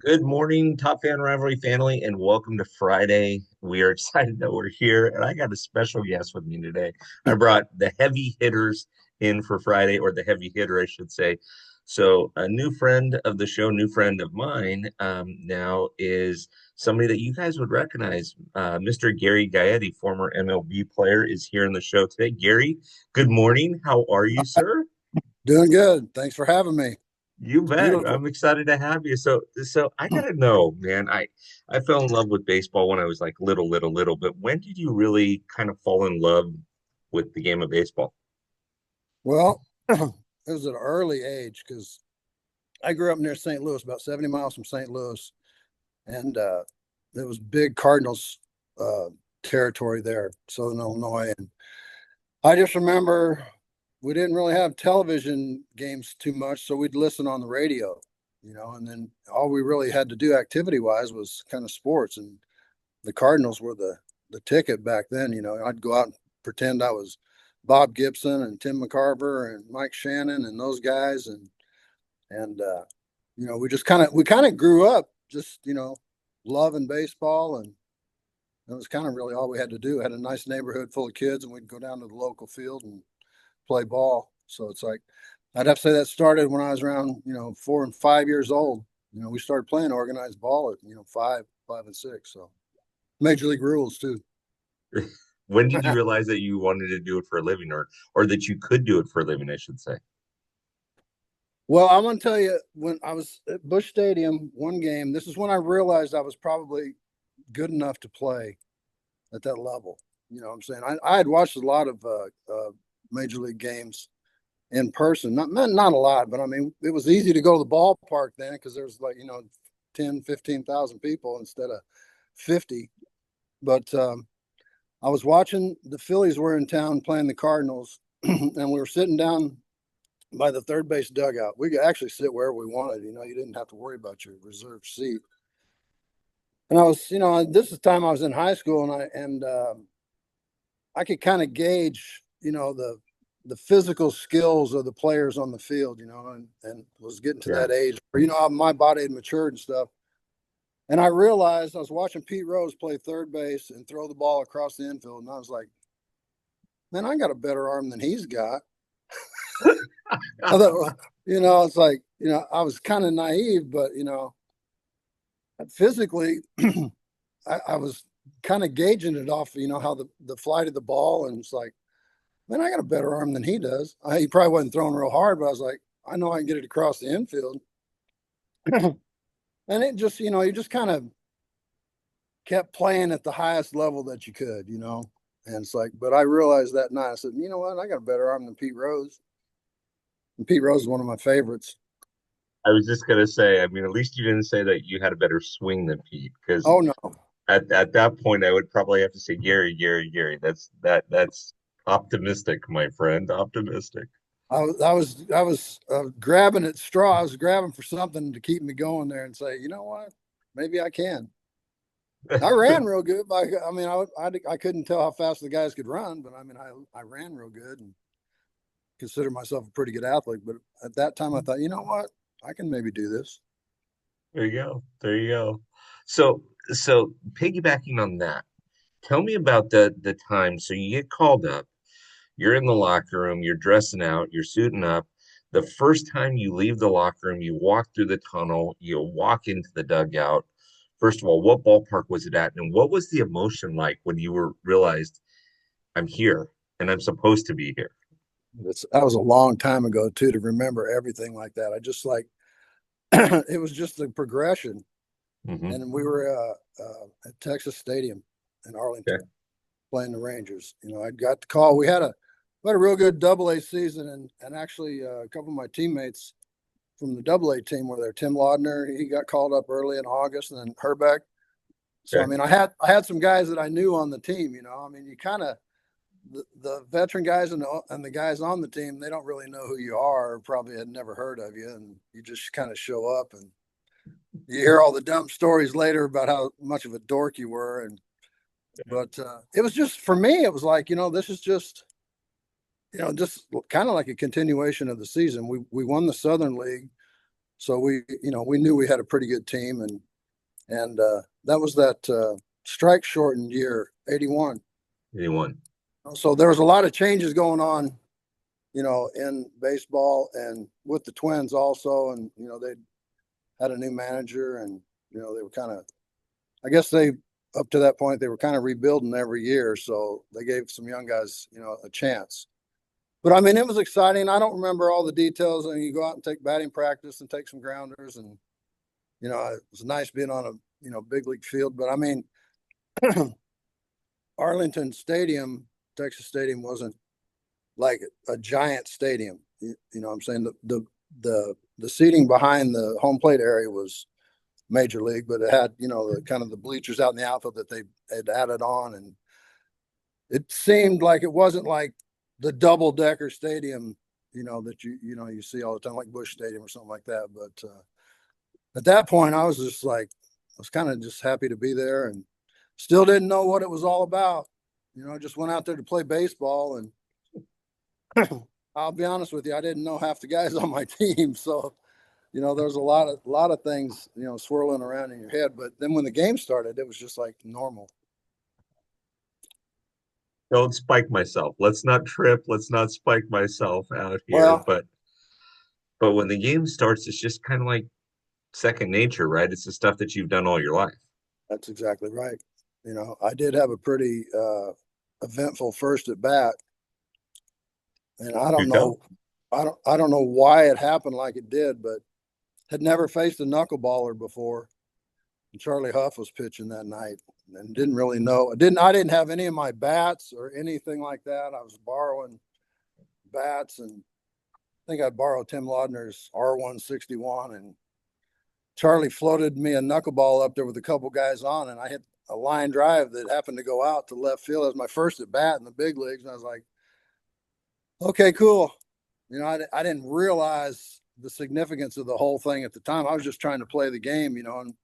Good morning, Top Fan Rivalry family, and welcome to Friday. We are excited that we're here, and I got a special guest with me today. I brought the heavy hitters in for Friday, or the heavy hitter, I should say. So, a new friend of the show, new friend of mine, now is somebody that you guys would recognize. Mr. Gary Gaetti, former MLB player, is here in the show today. Gary, good morning. How are you, sir? Doing good. Thanks for having me. You It's bet. beautiful. I'm excited to have you. So I gotta know, man. I fell in love with baseball when I was like little. But when did you really kind of fall in love with the game of baseball? Well, it was at an early age because I grew up near St. Louis, about 70 miles from St. Louis, and it was big Cardinals uh, territory there, Southern Illinois. And I just remember we didn't really have television games too much, so we'd listen on the radio, and then all we really had to do activity wise was kind of sports. And the Cardinals were the ticket back then. I'd go out and pretend I was Bob Gibson and Tim McCarver and Mike Shannon and those guys, and we kind of grew up just loving baseball, and that was kind of really all we had to do. Had a nice neighborhood full of kids, and we'd go down to the local field and play ball. So it's like I'd have to say that started when I was around 4 and 5 years old. We started playing organized ball at 5 and 6. So major league rules too. When did you realize that you wanted to do it for a living, or that you could do it for a living, I should say? Well, I'm going to tell you, when I was at Busch Stadium one game, this is when I realized I was probably good enough to play at that level. You know what I'm saying? I had watched a lot of major league games in person, not a lot, but I mean, it was easy to go to the ballpark then because there's 10, 15,000 people instead of 50. But I was watching the Phillies were in town playing the Cardinals, and we were sitting down by the third base dugout. We could actually sit wherever we wanted. You didn't have to worry about your reserved seat. And I was, this is the time I was in high school, I could kind of gauge, the physical skills of the players on the field, and was getting to Yeah. that age where, my body had matured and stuff. And I realized I was watching Pete Rose play third base and throw the ball across the infield, and I was like, man, I got a better arm than he's got. I thought, well, it's like, I was kind of naive, but, physically, I was kind of gauging it off, how the flight of the ball. And it's like, man, I got a better arm than he does. He probably wasn't throwing real hard, but I was like, I know I can get it across the infield. And it just, you just kind of kept playing at the highest level that you could, And it's like, but I realized that night, I said, you know what? I got a better arm than Pete Rose. And Pete Rose is one of my favorites. I was just gonna say, I mean, at least you didn't say that you had a better swing than Pete, because Oh no, at that point I would probably have to say Gary. That's optimistic, my friend. Optimistic. I was grabbing at straw. I was grabbing for something to keep me going there and say, you know what? Maybe I can. I ran real good. But I mean, I couldn't tell how fast the guys could run, but I mean, I ran real good and consider myself a pretty good athlete. But at that time, I thought, you know what? I can maybe do this. There you go. There you go. So piggybacking on that, tell me about the time. So you get called up, you're in the locker room, you're dressing out, you're suiting up. The first time you leave the locker room, you walk through the tunnel, you walk into the dugout. First of all, what ballpark was it at? And what was the emotion like when you were realized I'm here and I'm supposed to be here? That was a long time ago too to remember everything like that. I just like it was just the progression. Hmm. And we were at Texas Stadium in Okay. Arlington playing the Rangers. I got the call. We had a real good Double-A season, and actually a couple of my teammates from the Double-A team were there. Tim Laudner, he got called up early in August, and then Herbeck. So I Okay. mean, I had some guys that I knew on the team. I mean, you kind of the veteran guys and the guys on the team, they don't really know who you are, or probably had never heard of you, and you just kind of show up and you hear all the dumb stories later about how much of a dork you were. And but it was just for me, it was like, this is just kind of like a continuation of the season. We won the Southern League, So we knew we had a pretty good team, and that was that strike shortened year, 81. Anyone? So there was a lot of changes going on, in baseball and with the Twins also. And, they had a new manager, and, they were kind of, I guess up to that point, they were kind of rebuilding every year. So they gave some young guys, a chance. But I mean, it was exciting. I don't remember all the details. And you go out and take batting practice and take some grounders, and it was nice being on a big league field. But I mean, Arlington Stadium, Texas Stadium, wasn't like a giant stadium. You know what I'm saying? The seating behind the home plate area was major league, but it had, the kind of the bleachers out in the outfield that they had added on. And it seemed like it wasn't like the double decker stadium, that you see all the time, like Bush Stadium or something like that. But at that point, I was just like, I was kind of just happy to be there, and still didn't know what it was all about. I just went out there to play baseball, and I'll be honest with you, I didn't know half the guys on my team. So, there's a lot of things, swirling around in your head. But then when the game started, it was just like normal. Don't spike myself. Let's not trip. Let's not spike myself out here. Well, But when the game starts, it's just kind of like second nature, right? It's the stuff that you've done all your life. that's exactly right. I did have a pretty eventful first at bat, and I Do don't tell. know, I don't know why it happened like it did, but had never faced a knuckleballer before. And Charlie Huff was pitching that night, and didn't really know. I didn't have any of my bats or anything like that. I was borrowing bats, and I think I borrowed Tim Laudner's R161, and Charlie floated me a knuckleball up there with a couple guys on, and I hit a line drive that happened to go out to left field. It was my first at bat in the big leagues, and I was like, okay, cool. I didn't realize the significance of the whole thing at the time. I was just trying to play the game,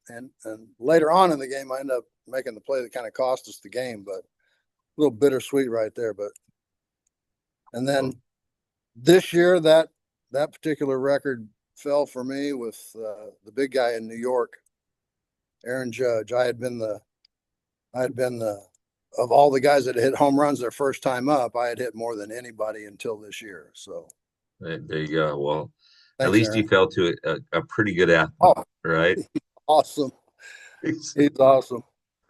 and later on in the game, I ended up making the play that kind of cost us the game, but a little bittersweet right there. But and then this year, that particular record fell for me with the big guy in New York, Aaron Judge. I had been the of all the guys that hit home runs their first time up, I had hit more than anybody until this year. So There you go. Well, at thanks, least you Aaron. fell to a pretty good athlete, Oh, right? awesome. He's, He's awesome.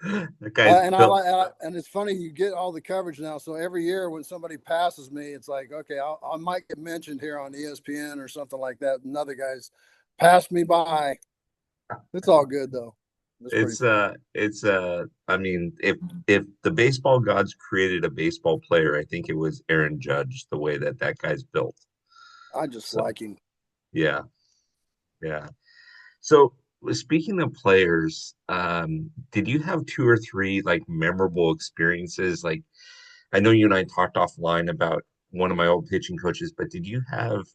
that guy's And I built. like, and it's funny, you get all the coverage now. So every year when somebody passes me, it's like, okay, I might get mentioned here on ESPN or something like that. And other guys pass me by. It's all good though. It's pretty It's fun. I mean, if the baseball gods created a baseball player, I think it was Aaron Judge, the way that that guy's built. I just So, like him. yeah, yeah. So speaking of players, did you have two or three like memorable experiences? Like I know you and I talked offline about one of my old pitching coaches, but did you have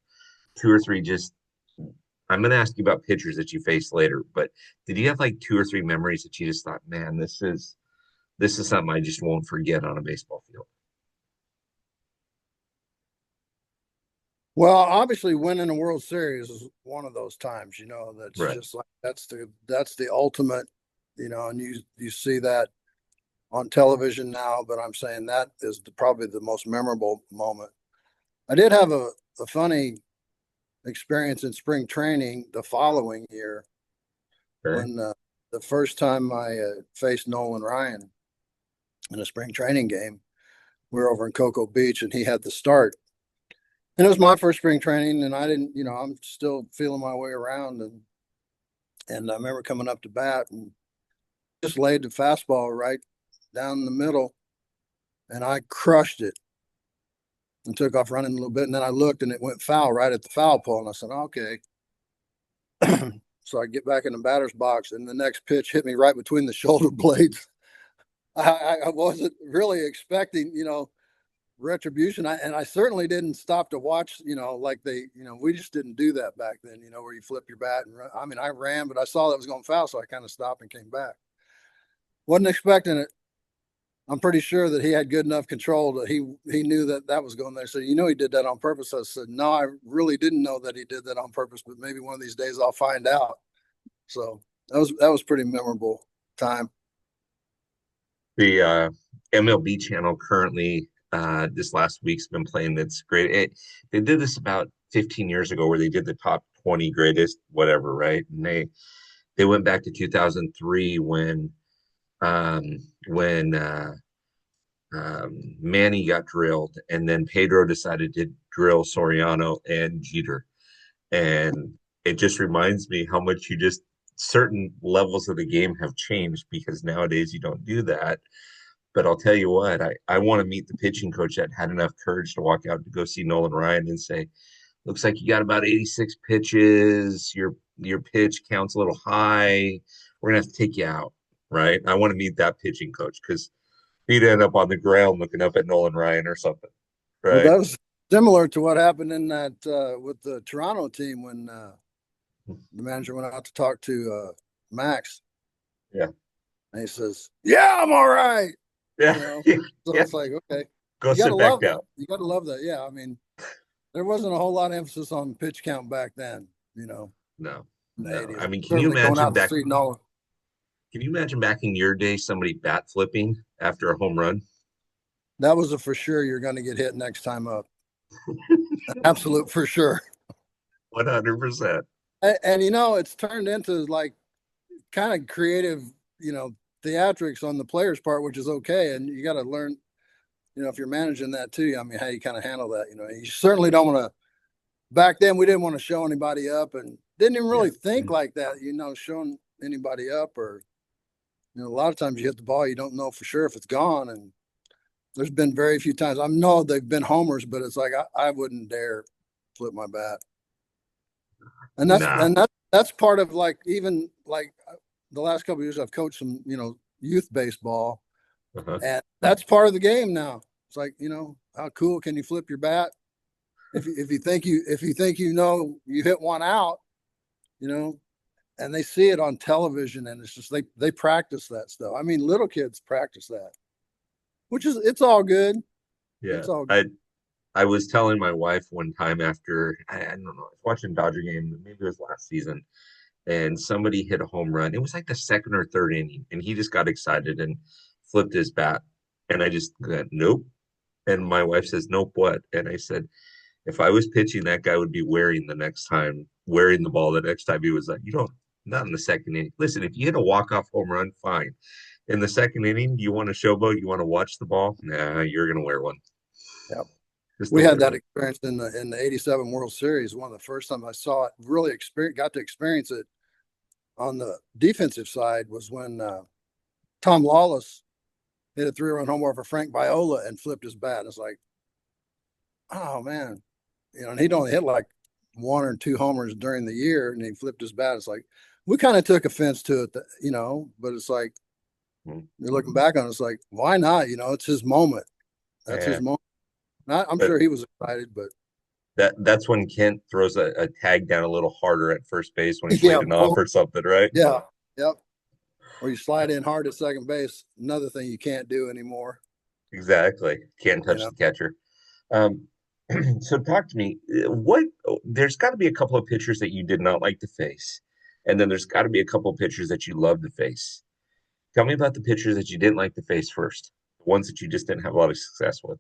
two or three just I'm gonna ask you about pitchers that you faced later, but did you have like two or three memories that you just thought, man, this is something I just won't forget on a baseball field? Well, obviously winning a World Series is one of those times, that's Right. just like that's the ultimate, and you see that on television now, but I'm saying that is probably the most memorable moment. I did have a funny experience in spring training the following year Okay. when the first time I faced Nolan Ryan in a spring training game. We were over in Cocoa Beach, and he had the start. And it was my first spring training, and I didn't, I'm still feeling my way around, and I remember coming up to bat and just laid the fastball right down the middle, and I crushed it and took off running a little bit. And then I looked, and it went foul right at the foul pole, and I said, okay. So I get back in the batter's box, and the next pitch hit me right between the shoulder blades. I wasn't really expecting, retribution. And I certainly didn't stop to watch, like we just didn't do that back then, where you flip your bat and run. I mean, I ran, but I saw that was going foul, so I kind of stopped and came back. Wasn't expecting it. I'm pretty sure that he had good enough control that he knew that that was going there. So he did that on purpose. I said, no, I really didn't know that he did that on purpose, but maybe one of these days I'll find out. So that was pretty memorable time. The MLB channel currently this last week's been playing that's great. They did this about 15 years ago where they did the top 20 greatest whatever, right? And they went back to 2003 when Manny got drilled, and then Pedro decided to drill Soriano and Jeter. And it just reminds me how much you just certain levels of the game have changed because nowadays you don't do that. But I'll tell you what, I want to meet the pitching coach that had enough courage to walk out to go see Nolan Ryan and say, looks like you got about 86 pitches. Your pitch counts a little high. We're gonna have to take you out, right? I want to meet that pitching coach because he'd end up on the ground looking up at Nolan Ryan or something, Well, right? that was similar to what happened in that with the Toronto team when the manager went out to talk to Max, Yeah. and he says, "Yeah, I'm all right." Yeah. You know, so Yeah. it's like, okay, Go you got to sit back love that. down. You got to love that. Yeah, I mean, there wasn't a whole lot of emphasis on pitch count back then. No, In the no. '80s, I mean, certainly going out to see Nolan. can you imagine back in your day somebody bat flipping after a home run? That was a for sure. You're going to get hit next time up. An absolute for sure. 100%. And it's turned into like kind of creative, theatrics on the player's part, which is okay. And you got to learn, if you're managing that too. I mean, how you kind of handle that. You certainly don't want to. Back then, we didn't want to show anybody up, and didn't even Yeah. really think like that. Showing anybody up, or a lot of times you hit the ball, you don't know for sure if it's gone. And there's been very few times. I know they've been homers, but it's like I wouldn't dare flip my bat. And that's Nah. and that's part of like even like the last couple of years I've coached some youth baseball, Uh-huh. and that's part of the game now. It's like how cool can you flip your bat if you think you hit one out, you know, and they see it on television, and it's just they practice that stuff. I mean, little kids practice that, which is it's all good. Yeah. It's all good. I was telling my wife one time after I don't know, I was watching a Dodger game, maybe it was last season, and somebody hit a home run. It was like the second or third inning, and he just got excited and flipped his bat. And I just went, nope. And my wife says, nope, what? And I said, if I was pitching, that guy would be wearing the ball the next time he was like, not in the second inning. Listen, if you hit a walk-off home run, fine. In the second inning, you want to showboat, you want to watch the ball? Nah, you're gonna wear one. Yeah. Just We don't had wear that one. experience in the '87 World Series. One of the first time I saw it, really got to experience it on the defensive side was when Tom Lawless hit a 3-run homer for Frank Viola and flipped his bat. It's like, oh man, and he'd only hit like one or two homers during the year, and he flipped his bat. It's like we kind of took offense to it, but it's like Mhm. you're looking back on it, it's like why not? It's his moment. That's his Yeah, moment. I'm but sure he was excited, but that's when Kent throws a tag down a little harder at first base when he's yeah, leading off or something, right? yeah, yep. Or you slide in hard at second base. Another thing you can't do anymore. Exactly. Can't You touch know, the catcher. Um, so talk to me. There's got to be a couple of pitchers that you did not like to face, and then there's got to be a couple of pitchers that you love to face. Tell me about the pitchers that you didn't like to face first, the ones that you just didn't have a lot of success with.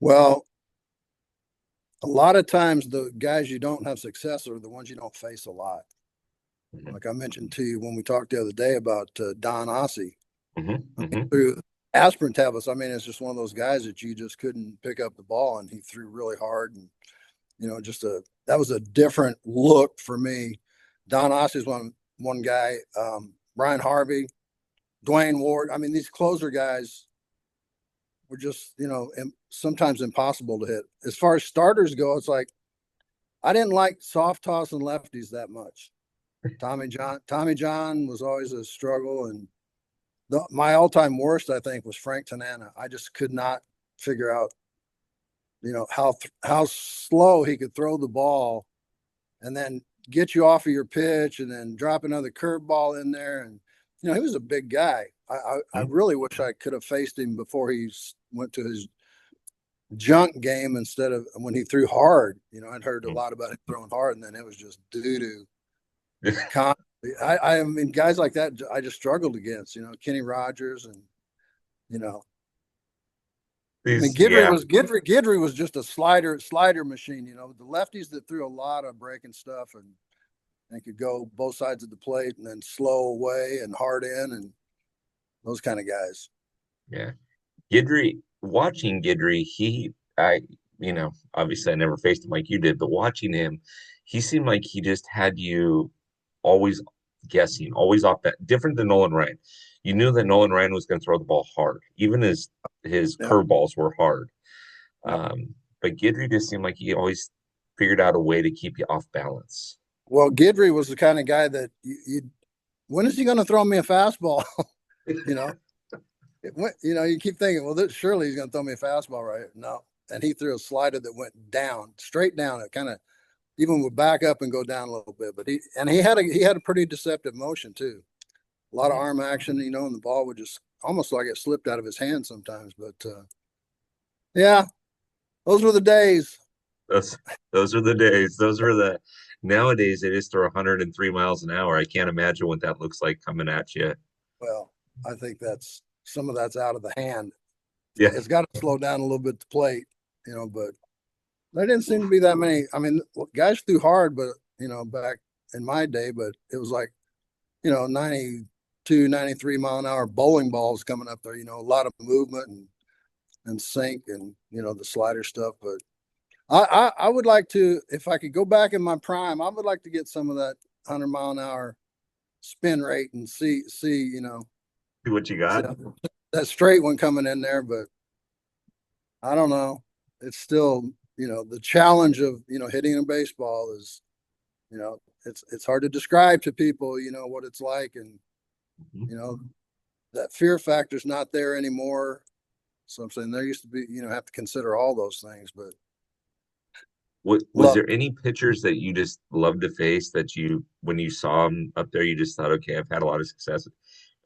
well, a lot of times the guys you don't have success are the ones you don't face a lot. Hmm. Like I mentioned to you when we talked the other day about Don Ossie. Hmm. I mean, Hmm. through aspirin tablets, I mean, it's just one of those guys that you just couldn't pick up the ball, and he threw really hard, and just that was a different look for me. Don Ossie's one guy, Brian Harvey, Dwayne Ward. I mean, these closer guys were just sometimes impossible to hit. As far as starters go, it's like I didn't like soft tossing lefties that much. Tommy John was always a struggle, and my all-time worst, I think, was Frank Tanana. I just could not figure out, how slow he could throw the ball, and then get you off of your pitch, and then drop another curveball in there. And he was a big guy, I Hmm? really wish I could have faced him before went to his junk game instead of when he threw hard. I'd heard a lot about him throwing hard, and then it was just doo doo. I mean, guys like that, I just struggled against. Kenny Rogers, and you know, I mean, These, yeah, Gidry was just a slider machine. The lefties that threw a lot of breaking stuff and could go both sides of the plate and then slow away and hard in and those kind of guys. yeah. Watching Gidry, obviously I never faced him like you did, but watching him, he seemed like he just had you always guessing, always off that, different than Nolan Ryan. You knew that Nolan Ryan was going to throw the ball hard, even his Yeah, curveballs were hard. yeah. But Gidry just seemed like he always figured out a way to keep you off balance. Well, Gidry was the kind of guy that when is he going to throw me a fastball? you know, you keep thinking, well, surely he's going to throw me a fastball, right? No, and he threw a slider that went down, straight down. It kind of even would back up and go down a little bit, but he had a pretty deceptive motion too. A lot of Yeah. arm action, and the ball would just almost like it slipped out of his hand sometimes. But yeah, those were the days. Those those are the days. Those are the Nowadays they just throw 103 miles an hour. I can't imagine what that looks like coming at you. Well, I think some of that's out of the hand. Yeah. It's got to slow down a little bit to plate, but there didn't seem to be that many. I mean, guys threw hard, but back in my day, but it was like 92, 93 mile an hour bowling balls coming up there. A lot of movement and sink and the slider stuff. But I would like to, if I could go back in my prime, I would like to get some of that 100 mile an hour spin rate and see See what you see got. that straight one coming in there. But I don't know. It's still the challenge of hitting a baseball is it's hard to describe to people what it's like, and Mhm. you know that fear factor's not there anymore. So I'm saying there used to be have to consider all those things, but Was love. there any pitchers that you just loved to face that when you saw them up there, you just thought, okay, I've had a lot of success?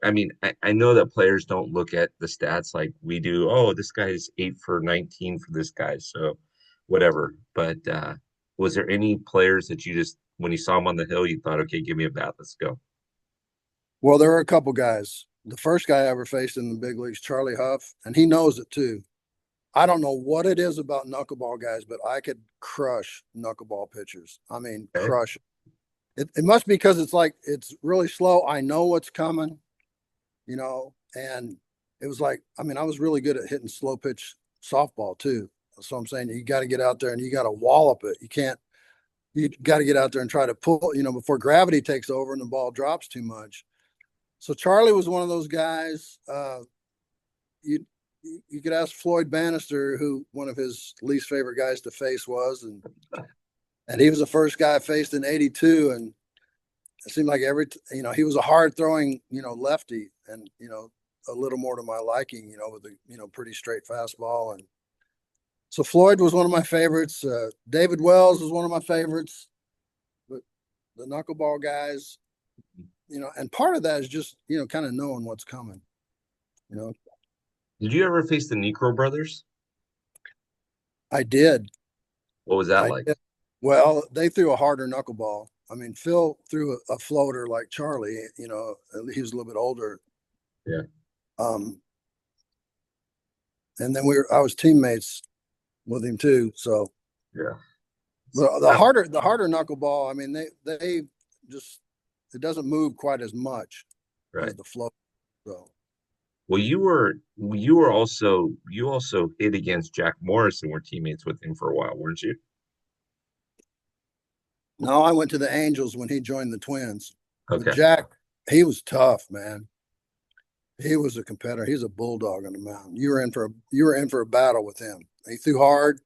I mean, I know that players don't look at the stats like we do. Oh, this guy's 8 for 19 for this guy, so whatever. But was there any players that you just, when you saw them on the hill, you thought, okay, give me a bat, let's go? Well, there are a couple guys. The first guy I ever faced in the big leagues, Charlie Huff, and he knows it too. I don't know what it is about knuckleball guys, but I could crush knuckleball pitchers. I mean, Okay. crush it must be because it's really slow. I know what's coming, and it was like, I mean, I was really good at hitting slow pitch softball too. So I'm saying you got to get out there and you got to wallop it. You got to get out there and try to pull, before gravity takes over and the ball drops too much. So Charlie was one of those guys. You you could ask Floyd Bannister who one of his least favorite guys to face was, and he was the first guy I faced in '82, and it seemed like he was a hard throwing lefty, and a little more to my liking, with a pretty straight fastball. And so Floyd was one of my favorites. David Wells was one of my favorites, but the knuckleball guys, and part of that is just kind of knowing what's coming. You know, Did you ever face the Necro brothers? I did. What was that I like? did. Well, they threw a harder knuckleball. I mean, Phil threw a floater like Charlie. He was a little bit older. Yeah, Um, and then I was teammates with him too. So yeah. the harder knuckleball. I mean, they just it doesn't move quite as much Right. as the float. So Well, you also hit against Jack Morris and were teammates with him for a while, weren't you? now I went to the Angels when he joined the Twins. But Okay. Jack, he was tough, man. He was a competitor. He's a bulldog on the mound. You were in for a battle with him. He threw hard.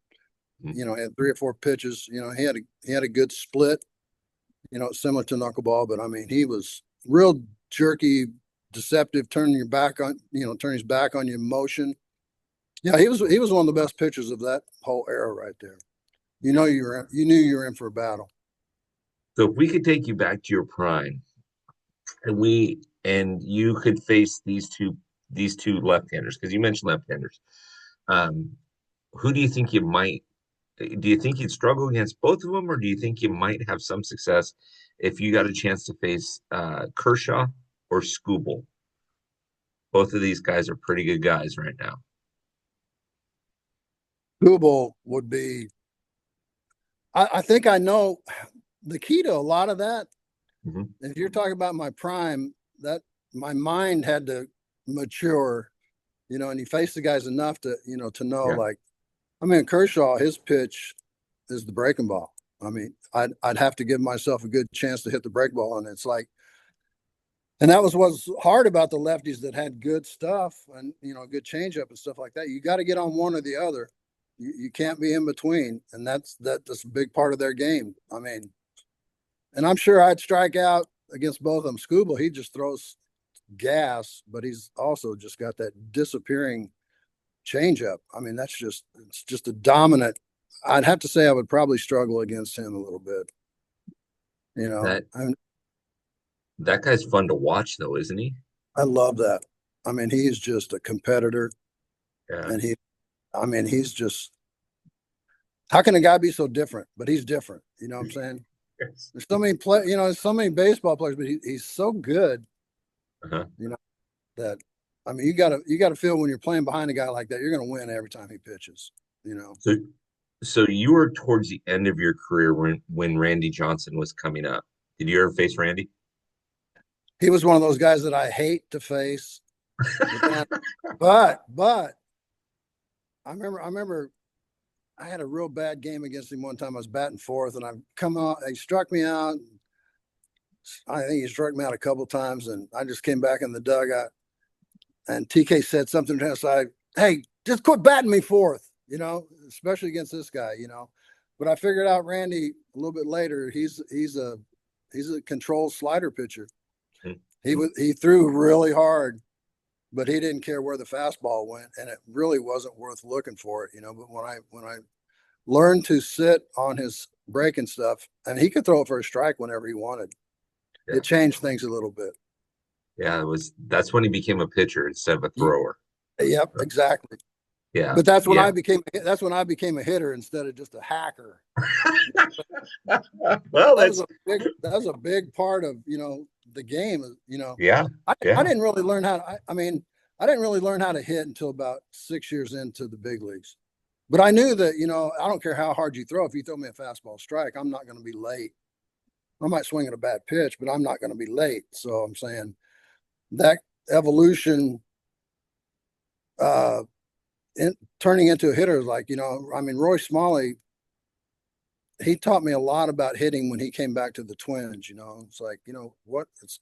Mhm. Had 3 or 4 pitches. He had a good split. Similar to knuckleball, but I mean, he was real jerky, deceptive, turning his back on you, motion. Yeah, he was one of the best pitchers of that whole era right there. You knew you were in for a battle. So if we could take you back to your prime, and and you could face these two left-handers because you mentioned left-handers. Um, who do you think you might? Do you think you'd struggle against both of them, or do you think you might have some success if you got a chance to face Kershaw or Skubal? Both of these guys are pretty good guys right now. Google would be. I think I know the key to a lot of that. Mhm. If you're talking about my prime, that my mind had to mature, and you face the guys enough to, to know Yeah, like, I mean, Kershaw, his pitch is the breaking ball. I mean, I'd have to give myself a good chance to hit the break ball. And it's like, and that was what's hard about the lefties that had good stuff and, good changeup and stuff like that. You got to get on one or the other. You can't be in between. And that's a big part of their game. I mean, and I'm sure I'd strike out against both of them. Scuba, he just throws gas, but he's also just got that disappearing changeup. I mean, it's just a dominant. I'd have to say I would probably struggle against him a little bit. that I mean, that guy's fun to watch, though, isn't he? I love that. I mean, he's just a competitor, Yeah. and I mean, he's just. How can a guy be so different? But he's different. You know what I'm saying? Yes. There's so many there's so many baseball players, but he's so good. Uh-huh. You know that. I mean, you gotta feel when you're playing behind a guy like that, you're gonna win every time he pitches. You know. So, so you were towards the end of your career when Randy Johnson was coming up. Did you ever face Randy? He was one of those guys that I hate to face. But then, but I remember I had a real bad game against him one time. I was batting fourth, and I come out. He struck me out. I think he struck me out a couple of times, and I just came back in the dugout. And TK said something to us like, "Hey, just quit batting me fourth," especially against this guy. But I figured out Randy a little bit later. He's a controlled slider pitcher. He threw really hard, but he didn't care where the fastball went, and it really wasn't worth looking for it. But when I learned to sit on his break and stuff, and he could throw it for a strike whenever he wanted. Yeah. It changed things a little bit. Yeah, that's when he became a pitcher instead of a thrower. Yep, exactly. Yeah. But that's when Yeah. I became a hitter instead of just a hacker. Well, That was that's a big part of the game. yeah. I Yeah. didn't really learn how. I mean, I didn't really learn how to hit until about 6 years into the big leagues. But I knew that I don't care how hard you throw. If you throw me a fastball strike, I'm not going to be late. I might swing at a bad pitch, but I'm not going to be late. So I'm saying that evolution, uh, turning into a hitter, is like I mean, Roy Smalley, he taught me a lot about hitting when he came back to the Twins. It's like what it's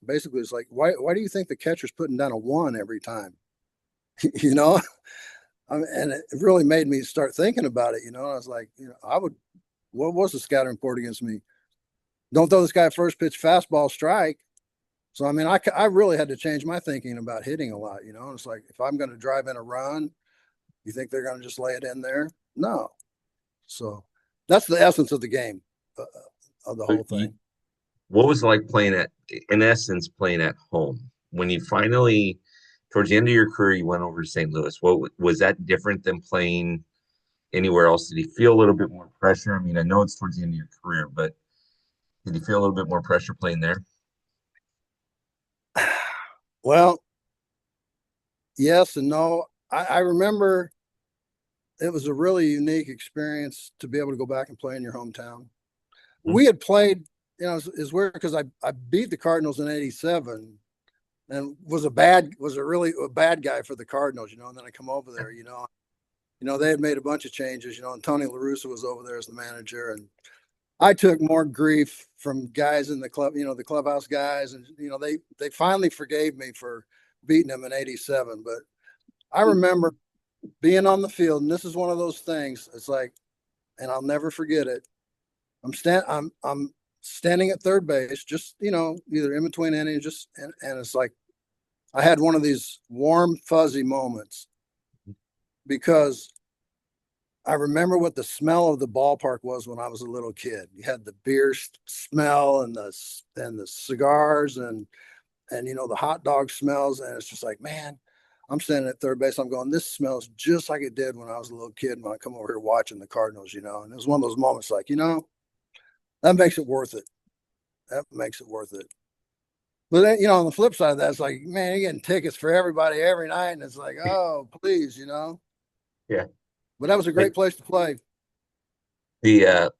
like why do you think the catcher's putting down a one every time? you know, and it really made me start thinking about it. I was like, I would. What was the scouting report against me? Don't throw this guy first pitch fastball strike. So I mean, I really had to change my thinking about hitting a lot. It's like if I'm going to drive in a run, you think they're going to just lay it in there? No. So that's the essence of the game, of the So whole thing. what was it like in essence, playing at home when you finally, towards the end of your career, you went over to St. Louis? What was that different than playing anywhere else? Did you feel a little bit more pressure? I mean, I know it's towards the end of your career, but did you feel a little bit more pressure playing there? Well, yes and no. I remember it was a really unique experience to be able to go back and play in your hometown. Hmm. We had played, it's weird because I beat the Cardinals in '87 and was a really a bad guy for the Cardinals, and then I come over there, they had made a bunch of changes, and Tony La Russa was over there as the manager, and I took more grief from guys in the club, the clubhouse guys, and they finally forgave me for beating them in '87. But I remember being on the field, and this is one of those things. It's like, and I'll never forget it. I'm standing at third base, just either in between innings, and it's like I had one of these warm, fuzzy moments because I remember what the smell of the ballpark was when I was a little kid. You had the beer smell and the cigars, and the hot dog smells, and it's just like, man, I'm standing at third base. I'm going, this smells just like it did when I was a little kid when I come over here watching the Cardinals. And it was one of those moments like, that makes it worth it. That makes it worth it. But then, on the flip side of that, it's like, man, you're getting tickets for everybody every night, and it's like, oh, please. Yeah. But that was a Like great place to play. the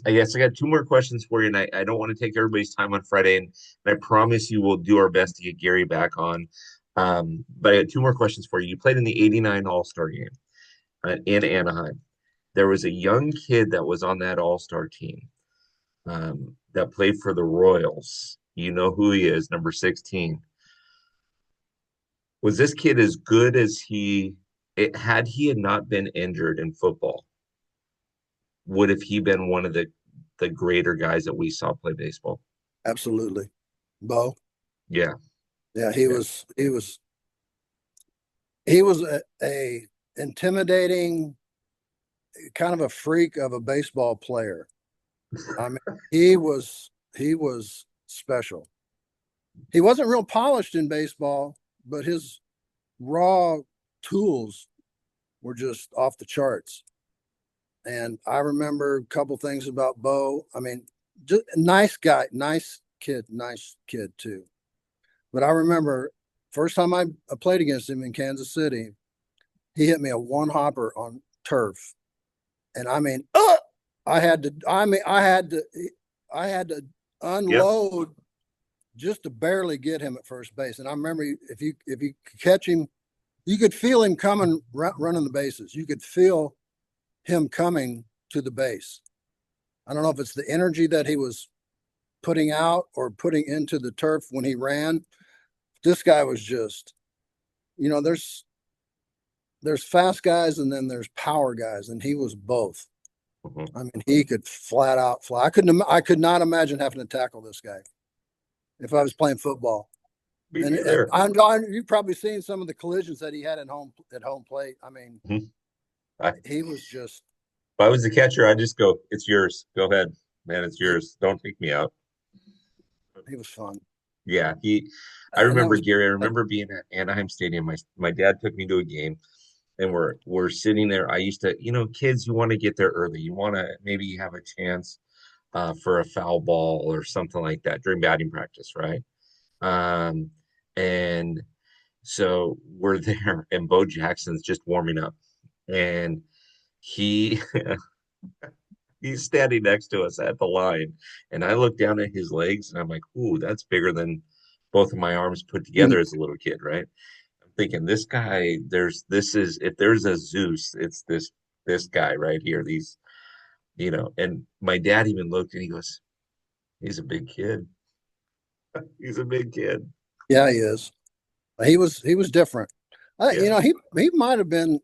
I guess I got two more questions for you, and I don't want to take everybody's time on Friday, and I promise you we'll do our best to get Gary back on. But I got two more questions for you. You played in the '89 All-Star game in Anaheim. There was a young kid that was on that All-Star team that played for the Royals. You know who he is, number 16. Was this kid as good as had he had not been injured in football? Would have he been one of the greater guys that we saw play baseball? Absolutely. Bo. Yeah, Yeah, he yeah. was he was a intimidating, kind of a freak of a baseball player. I mean, he was special. He wasn't real polished in baseball, but his raw tools were just off the charts. And I remember a couple things about Bo. I mean, just a nice guy, nice kid too. But I remember first time I played against him in Kansas City, he hit me a one hopper on turf, and I mean, I had to. I mean, I had to Yep. unload just to barely get him at first base. And I remember if you could catch him, you could feel him coming running the bases. You could feel him coming to the base. I don't know if it's the energy that he was putting out or putting into the turf when he ran. This guy was just, you know, there's fast guys and then there's power guys, and he was both. Mhm. I mean, he could flat out fly. I could not imagine having to tackle this guy if I was playing football. Me And neither. you've probably seen some of the collisions that he had at home plate. I mean, Mhm. I, if he was just I was the catcher, I'd just go, "It's yours. Go ahead, man. It's he, yours. Don't take me out." he was fun. Yeah, I And that remember was Gary. I remember being at Anaheim Stadium. My dad took me to a game, and we're sitting there. I used to, kids, you want to get there early. You want to maybe have a chance for a foul ball or something like that during batting practice, right? Um, and so we're there, and Bo Jackson's just warming up, and he he's standing next to us at the line, and I look down at his legs, and I'm like, "Ooh, that's bigger than both of my arms put together as a little kid, right?" I'm thinking, this guy, this is if there's a Zeus, it's this guy right here. And my dad even looked and he goes, "He's a big kid. He's a big kid." Yeah, he is. He was different. Yeah. He might have been.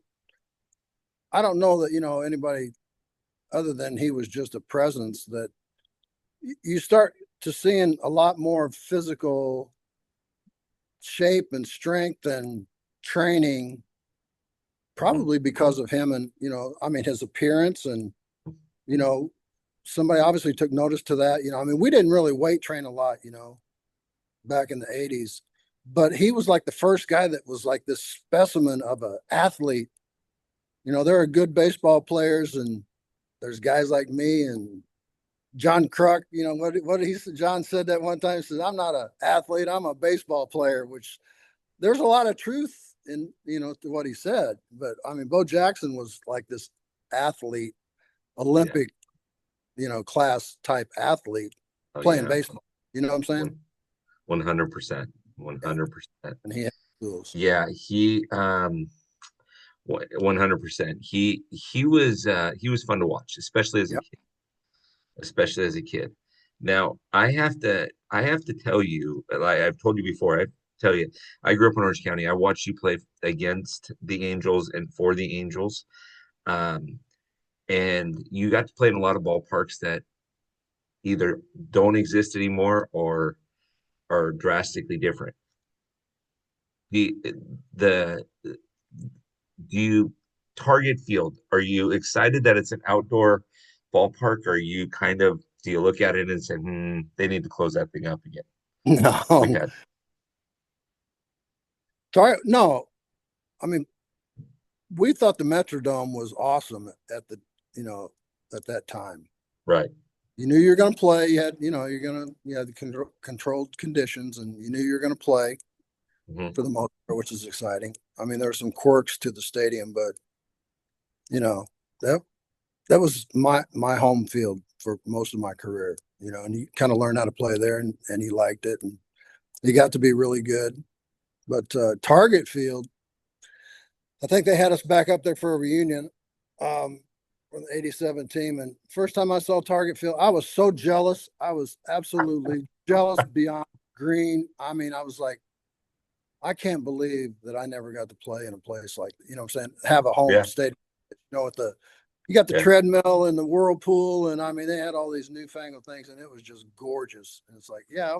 I don't know that anybody other than he was just a presence that you start to seeing a lot more physical shape and strength and training, Mhm. probably because of him. And I mean, his appearance, and you know somebody obviously took notice to that. I mean, we didn't really weight train a lot, back in the 80s, but he was like the first guy that was like this specimen of an athlete. There are good baseball players, and there's guys like me and John Kruk. What he said. John said that one time. He said, "I'm not an athlete. I'm a baseball player," which there's a lot of truth in to what he said. But I mean, Bo Jackson was like this athlete, Yeah. Olympic class type athlete Oh playing yeah. baseball. You know what I'm saying? One 100%. Yeah, 100%. and he had tools. Yeah, 100%. He was fun to watch, especially as a Yep. kid, especially as a kid. Now, I have to tell you, like I've told you before, I tell you, I grew up in Orange County. I watched you play against the Angels and for the Angels. Um, and you got to play in a lot of ballparks that either don't exist anymore or are drastically different. The the do you target field? Are you excited that it's an outdoor ballpark? Or are you do you look at it and say, they need to close that thing up again, like we No, had? No, I mean, we thought the Metrodome was awesome at the, you know, at that time. Right. You knew you were going to play. You had, you had the controlled conditions, and you knew you were going to play Hmm. for the most part, which is exciting. I mean, there were some quirks to the stadium, but you know that that was my home field for most of my career. And you kind of learned how to play there, and he liked it, and he got to be really good. But Target Field, I think they had us back up there for a reunion for the '87 team. And first time I saw Target Field, I was so jealous. I was absolutely jealous beyond green. I mean, I was like, I can't believe that I never got to play in a place like, what I'm saying, have a home Yeah. stadium. With the you got the Yeah. treadmill and the whirlpool, and I mean they had all these newfangled things, and it was just gorgeous. And it's like, yeah, I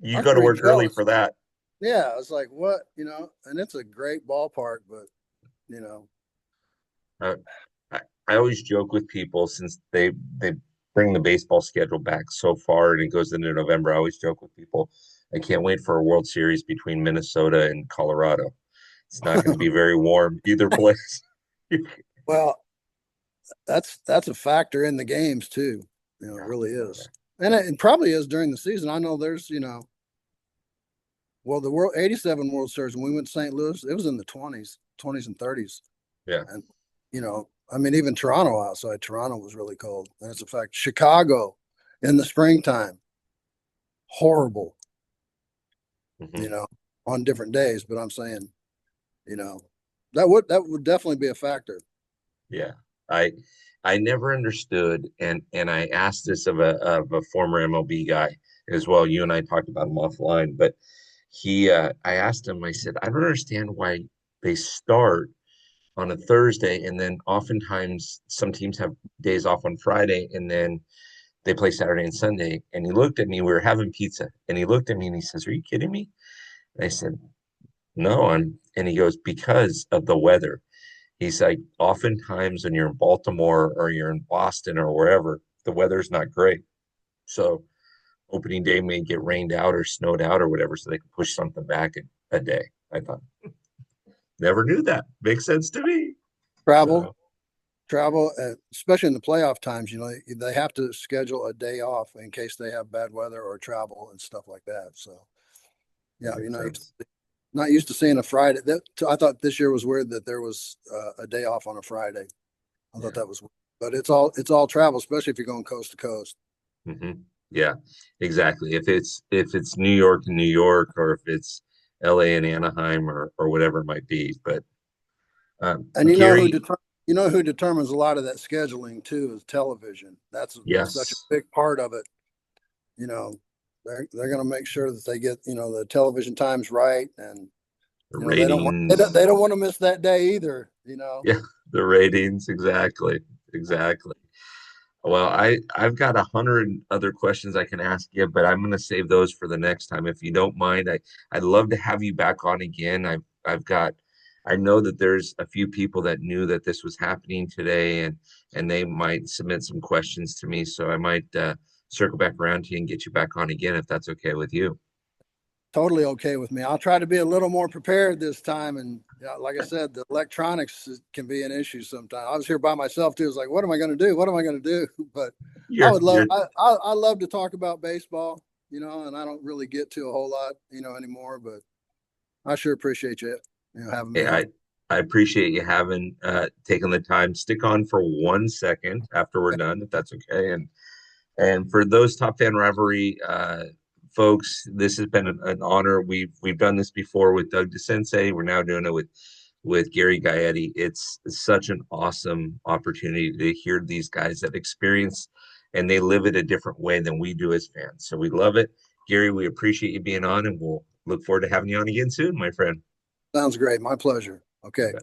You was go to pretty work early jealous. for that. Yeah, I was like, what, and it's a great ballpark, but you know, Uh, I always joke with people since they bring the baseball schedule back so far and it goes into November. I always joke with people, I can't wait for a World Series between Minnesota and Colorado. It's not going to be very warm either place. well, that's a factor in the games too. It Yeah, really yeah, is, and it probably is during the season. I know there's, well, the World '87 World Series when we went to St. Louis, it was in the 20s and 30s, yeah, and I mean, even Toronto outside Toronto was really cold. And it's a fact. Chicago in the springtime, horrible, you hmm know, on different days. But I'm saying, you know, that would definitely be a factor. yeah. I I never understood, and I asked this of a former MLB guy as well. You and I talked about him offline, but I asked him. I said, I don't understand why they start on a Thursday, and then oftentimes some teams have days off on Friday, and then they play Saturday and Sunday. And he looked at me, we were having pizza, and he looked at me and he says, "Are you kidding me?" And I said, "No, and he goes, "Because of the weather." He's like, oftentimes when you're in Baltimore or you're in Boston or wherever, the weather's not great. So opening day may get rained out or snowed out or whatever, so they can push something back a day. I thought, never knew that. Makes sense to me. Travel, So travel, especially in the playoff times, they have to schedule a day off in case they have bad weather or travel and stuff like that. So, that yeah, makes sense. not used to seeing a Friday. I thought this year was weird that there was a day off on a Friday. I thought Yeah. that was weird. But it's all travel, especially if you're going coast to coast. hmm Yeah, exactly. If it's New York and New York, or if it's LA and Anaheim, or whatever it might be. But And Gary, you know who determines a lot of that scheduling too is television. That's such a yes, big part of it. You know, they're going to make sure that they get the television times right, and the they don't want ratings. they don't want to miss that day either. Yeah, the ratings. Exactly, exactly. Well, I've got 100 other questions I can ask you, but I'm going to save those for the next time. If you don't mind, I'd love to have you back on again. I know that there's a few people that knew that this was happening today, and they might submit some questions to me, so I might circle back around to you and get you back on again if that's okay with you. Totally okay with me. I'll try to be a little more prepared this time. And like I said, the electronics can be an issue sometimes. I was here by myself too. It's like, what am I going to do? What am I going to do? But I You're would love, you're I love to talk about baseball, and I don't really get to a whole lot, anymore. But I sure appreciate you, having me Hey, on. I appreciate you having taken the time. Stick on for 1 second after we're done, if that's okay. And for those Top Fan Rivalry folks, this has been an honor. We've done this before with Doug DeSensei. We're now doing it with Gary Gaetti. It's such an awesome opportunity to hear these guys that experience and they live it a different way than we do as fans. So we love it. Gary, we appreciate you being on and we'll look forward to having you on again soon, my friend. Sounds great. My pleasure. You Okay. bet.